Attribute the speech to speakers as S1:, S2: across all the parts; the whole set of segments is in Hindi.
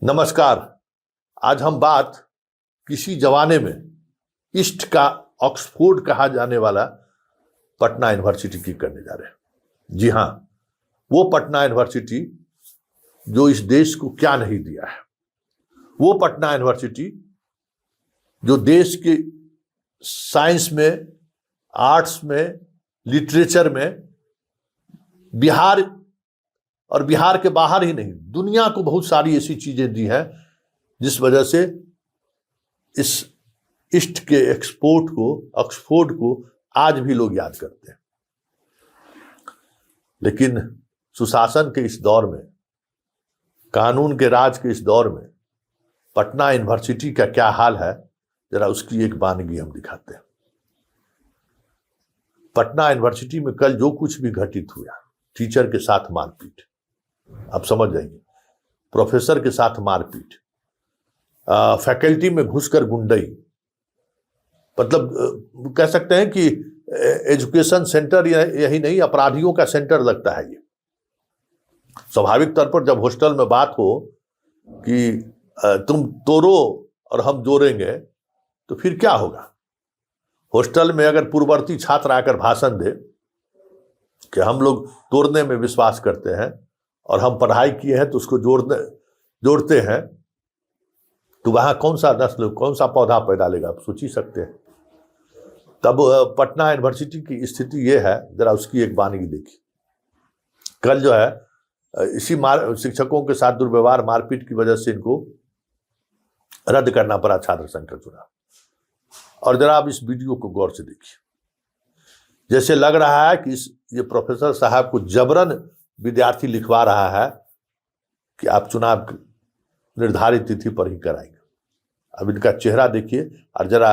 S1: नमस्कार। आज हम बात किसी जमाने में ईस्ट का ऑक्सफोर्ड कहा जाने वाला पटना यूनिवर्सिटी की करने जा रहे हैं। जी हाँ, वो पटना यूनिवर्सिटी जो इस देश को क्या नहीं दिया है, वो पटना यूनिवर्सिटी जो देश के साइंस में, आर्ट्स में, लिटरेचर में बिहार और बिहार के बाहर ही नहीं, दुनिया को बहुत सारी ऐसी चीजें दी हैं जिस वजह से इस ईस्ट के एक्सपोर्ट को, ऑक्सफोर्ड को आज भी लोग याद करते हैं। लेकिन सुशासन के इस दौर में, कानून के राज के इस दौर में पटना यूनिवर्सिटी का क्या हाल है, जरा उसकी एक वानगी हम दिखाते हैं। पटना यूनिवर्सिटी में कल जो कुछ भी घटित हुआ, टीचर के साथ मारपीट, आप समझ जाएंगे, प्रोफेसर के साथ मारपीट, फैकल्टी में घुसकर गुंडई, मतलब कह सकते हैं कि एजुकेशन सेंटर यही नहीं, अपराधियों का सेंटर लगता है ये। स्वाभाविक तौर पर जब हॉस्टल में बात हो कि तुम तोड़ो और हम जोड़ेंगे, तो फिर क्या होगा? हॉस्टल में अगर पूर्ववर्ती छात्र आकर भाषण दे कि हम लोग तोड़ने में विश्वास करते हैं और हम पढ़ाई किए हैं तो उसको जोड़ते हैं, तो वहां कौन सा नस्ल, कौन सा पौधा पैदा लेगा, आप सोच ही सकते हैं। तब पटना यूनिवर्सिटी की स्थिति ये है, जरा उसकी एक वानगी देखिए। कल जो है इसी शिक्षकों के साथ दुर्व्यवहार, मारपीट की वजह से इनको रद्द करना पड़ा छात्र संघ का चुनाव। और जरा आप इस वीडियो को गौर से देखिए। जैसे लग रहा है कि ये प्रोफेसर साहब को जबरन विद्यार्थी लिखवा रहा है कि आप चुनाव निर्धारित तिथि पर ही कराएंगे। अब इनका चेहरा देखिए और जरा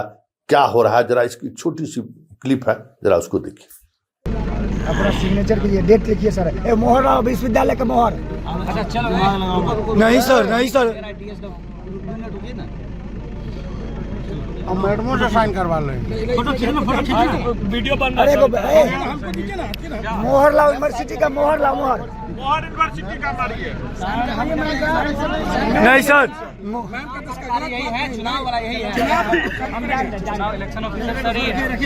S1: क्या हो रहा है, जरा इसकी छोटी सी क्लिप है, जरा उसको देखिए।
S2: अपना सिग्नेचर के लिए डेट लिखिए सर। मोहर विश्वविद्यालय का मोहर।
S3: अच्छा चलो।
S2: नहीं सर, नहीं सर,
S4: अब मैडमों से साइन करवा लें।
S3: फोटो खींचो, वीडियो बन
S2: अरे
S3: रहा
S2: को मोहर लाओ, यूनिवर्सिटी का मोहर लाओ, मोहर।
S4: मोहर यूनिवर्सिटी का मारिए।
S2: नहीं सर,
S3: यही है, चुनाव वाला यही है। चुनाव इलेक्शन ऑफिसर सर ही है।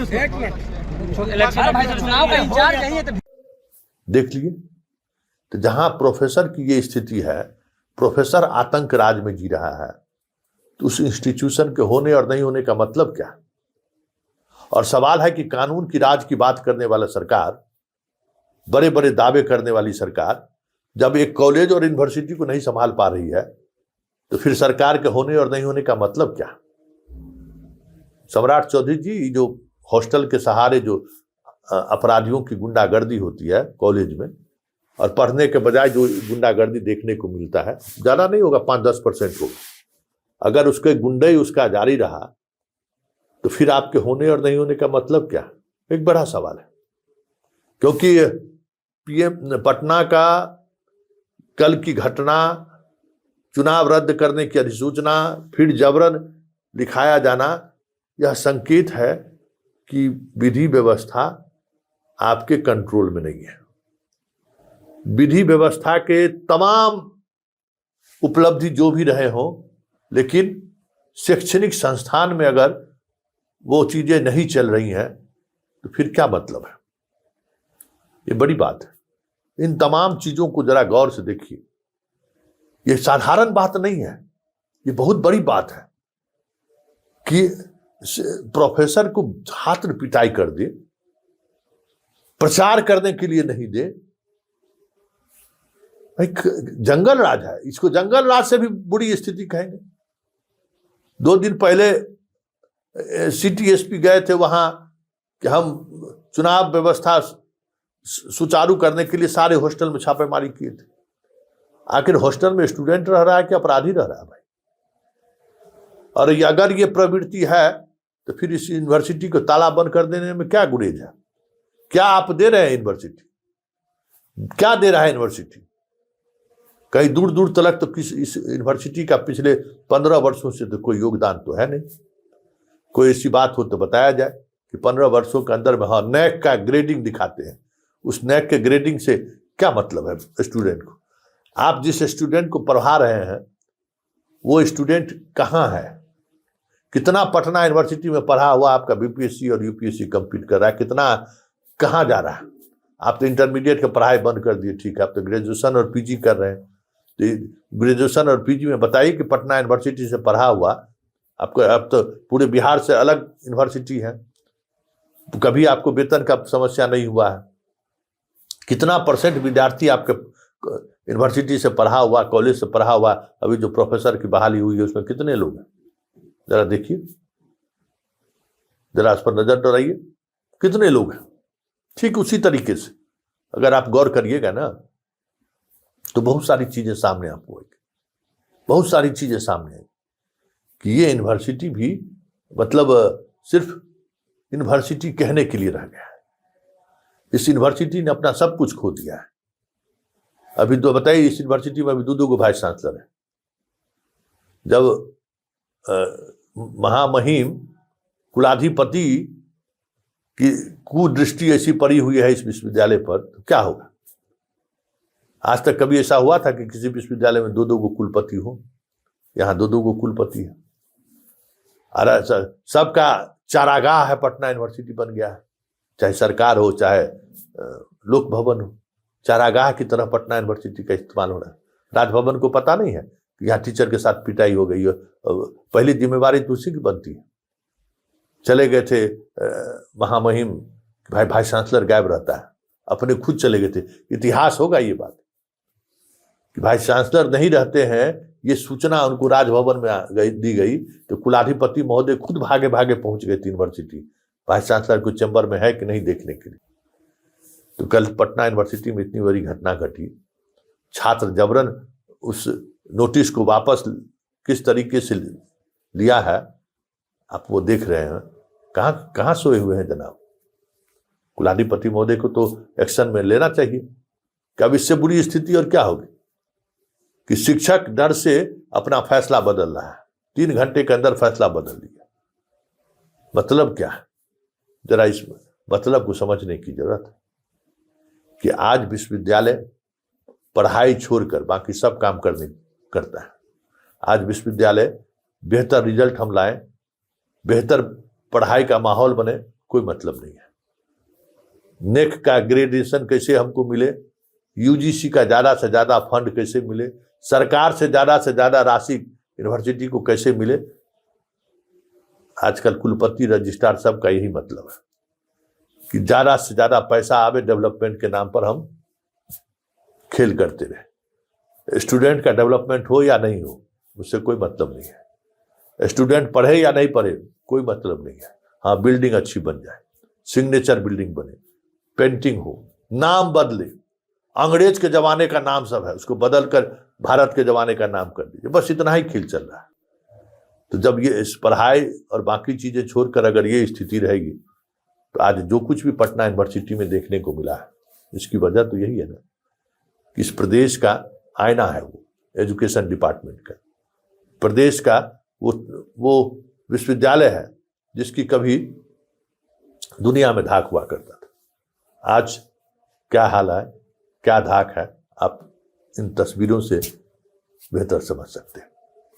S3: इलेक्शन भाई तो चुनाव का इंचार्ज यही है। तो
S1: देख लिए, तो जहां प्रोफेसर की ये स्थिति है, प्रोफेसर आतंक राज में जी रहा है, तो उस इंस्टीट्यूशन के होने और नहीं होने का मतलब क्या? और सवाल है कि कानून की राज की बात करने वाला सरकार, बड़े बड़े दावे करने वाली सरकार, जब एक कॉलेज और यूनिवर्सिटी को नहीं संभाल पा रही है, तो फिर सरकार के होने और नहीं होने का मतलब क्या? सम्राट चौधरी जी, जो हॉस्टल के सहारे जो अपराधियों की गुंडागर्दी होती है कॉलेज में, और पढ़ने के बजाय जो गुंडागर्दी देखने को मिलता है, ज्यादा नहीं होगा, 5-10% होगा। अगर उसके गुंडे उसका जारी रहा, तो फिर आपके होने और नहीं होने का मतलब क्या? एक बड़ा सवाल है। क्योंकि पीएम पटना का कल की घटना, चुनाव रद्द करने की अधिसूचना, फिर जबरन लिखाया जाना, यह संकेत है कि विधि व्यवस्था आपके कंट्रोल में नहीं है। विधि व्यवस्था के तमाम उपलब्धि जो भी रहे हों, लेकिन शैक्षणिक संस्थान में अगर वो चीजें नहीं चल रही हैं, तो फिर क्या मतलब है? ये बड़ी बात है। इन तमाम चीजों को जरा गौर से देखिए। ये साधारण बात नहीं है, ये बहुत बड़ी बात है कि प्रोफेसर को छात्र पिटाई कर दे, प्रचार करने के लिए नहीं दे। एक जंगल राज है, इसको जंगल राज से भी बुरी स्थिति कहेंगे। 2 दिन पहले सिटी एसपी गए थे वहां कि हम चुनाव व्यवस्था सुचारू करने के लिए सारे हॉस्टल में छापेमारी किए थे। आखिर हॉस्टल में स्टूडेंट रह रहा है कि अपराधी रह रहा है भाई? और अगर ये प्रवृत्ति है, तो फिर इस यूनिवर्सिटी को ताला बंद कर देने में क्या गुरेज है? क्या आप दे रहे हैं यूनिवर्सिटी? क्या दे रहा है यूनिवर्सिटी? कहीं दूर दूर तक तो इस यूनिवर्सिटी का पिछले 15 वर्षों से तो कोई योगदान तो है नहीं। कोई ऐसी बात हो तो बताया जाए कि 15 वर्षों के अंदर में, हाँ, नैक का ग्रेडिंग दिखाते हैं। उस नैक के ग्रेडिंग से क्या मतलब है स्टूडेंट को? आप जिस स्टूडेंट को पढ़ा रहे हैं वो स्टूडेंट कहाँ है, कितना पटना यूनिवर्सिटी में पढ़ा हुआ आपका बीपीएससी और यूपीएससी कंप्लीट कर रहा है, कितना कहाँ जा रहा है। आप तो इंटरमीडिएट की पढ़ाई बंद कर दिए, ठीक है, आप तो ग्रेजुएशन और पीजी कर रहे हैं। तो ग्रेजुएशन और पीजी में बताइए कि पटना यूनिवर्सिटी से पढ़ा हुआ आपको, अब तो पूरे बिहार से अलग यूनिवर्सिटी है, तो कभी आपको वेतन का समस्या नहीं हुआ है। कितना परसेंट विद्यार्थी आपके यूनिवर्सिटी से पढ़ा हुआ, कॉलेज से पढ़ा हुआ, अभी जो प्रोफेसर की बहाली हुई है उसमें कितने लोग हैं, जरा देखिए, जरा इस पर नजर डालिए, कितने लोग हैं। ठीक उसी तरीके से अगर आप गौर करिएगा ना तो बहुत सारी चीजें सामने आपको आएगी, बहुत सारी चीजें सामने आएगी कि ये यूनिवर्सिटी भी मतलब सिर्फ यूनिवर्सिटी कहने के लिए रह गया है। इस यूनिवर्सिटी ने अपना सब कुछ खो दिया है। अभी तो बताइए, इस यूनिवर्सिटी में अभी दो वाइस चांसलर है। जब महामहिम कुलाधिपति की कुदृष्टि ऐसी पड़ी हुई है इस विश्वविद्यालय पर, तो क्या होगा। आज तक कभी ऐसा हुआ था कि किसी विश्वविद्यालय में दो कुलपति हो, यहाँ दो कुलपति है। अरे सबका चारागाह है, पटना यूनिवर्सिटी बन गया है, चाहे सरकार हो चाहे लोक भवन हो, चारागाह की तरह पटना यूनिवर्सिटी का इस्तेमाल हो रहा है। राजभवन को पता नहीं है कि यहाँ टीचर के साथ पिटाई हो गई है, पहली जिम्मेवारी तो उसी की बनती है। चले गए थे महामहिम, भाई वाइस चांसलर गायब रहता है, अपने खुद चले गए थे। इतिहास होगा ये बात कि वाइस चांसलर नहीं रहते हैं, ये सूचना उनको राजभवन में दी गई तो कुलाधिपति महोदय खुद भागे भागे पहुंच गए यूनिवर्सिटी, वाइस चांसलर को चैम्बर में है कि नहीं देखने के लिए। तो कल पटना यूनिवर्सिटी में इतनी बड़ी घटना घटी, छात्र जबरन उस नोटिस को वापस किस तरीके से लिया है आप वो देख रहे हैं। कहाँ कहाँ सोए हुए हैं जनाब। कुलाधिपति महोदय को तो एक्शन में लेना चाहिए कि अब इससे बुरी स्थिति और क्या होगी कि शिक्षक डर से अपना फैसला बदल रहा है, 3 घंटे के अंदर फैसला बदल दिया। मतलब क्या है, जरा इस मतलब को समझने की जरूरत है कि आज विश्वविद्यालय पढ़ाई छोड़कर बाकी सब काम करता है। आज विश्वविद्यालय बेहतर रिजल्ट हम लाएं, बेहतर पढ़ाई का माहौल बने, कोई मतलब नहीं है। नेक का ग्रेजुएशन कैसे हमको मिले, यूजीसी का ज्यादा से ज्यादा फंड कैसे मिले, सरकार से ज्यादा राशि यूनिवर्सिटी को कैसे मिले, आजकल कुलपति रजिस्ट्रार सबका यही मतलब है कि ज्यादा से ज्यादा पैसा आवे, डेवलपमेंट के नाम पर हम खेल करते रहे। स्टूडेंट का डेवलपमेंट हो या नहीं हो उससे कोई मतलब नहीं है। स्टूडेंट पढ़े या नहीं पढ़े कोई मतलब नहीं है। हाँ, बिल्डिंग अच्छी बन जाए, सिग्नेचर बिल्डिंग बने, पेंटिंग हो, नाम बदले, अंग्रेज के जमाने का नाम सब है उसको बदलकर भारत के जमाने का नाम कर दीजिए, बस इतना ही खेल चल रहा है। तो जब ये इस पढ़ाई और बाकी चीजें छोड़कर अगर ये स्थिति रहेगी तो आज जो कुछ भी पटना यूनिवर्सिटी में देखने को मिला है, इसकी वजह तो यही है ना कि इस प्रदेश का आईना है वो एजुकेशन डिपार्टमेंट का, प्रदेश का वो विश्वविद्यालय है जिसकी कभी दुनिया में धाक हुआ करता था। आज क्या हाल है, क्या धाक है, आप इन तस्वीरों से बेहतर समझ सकते हैं।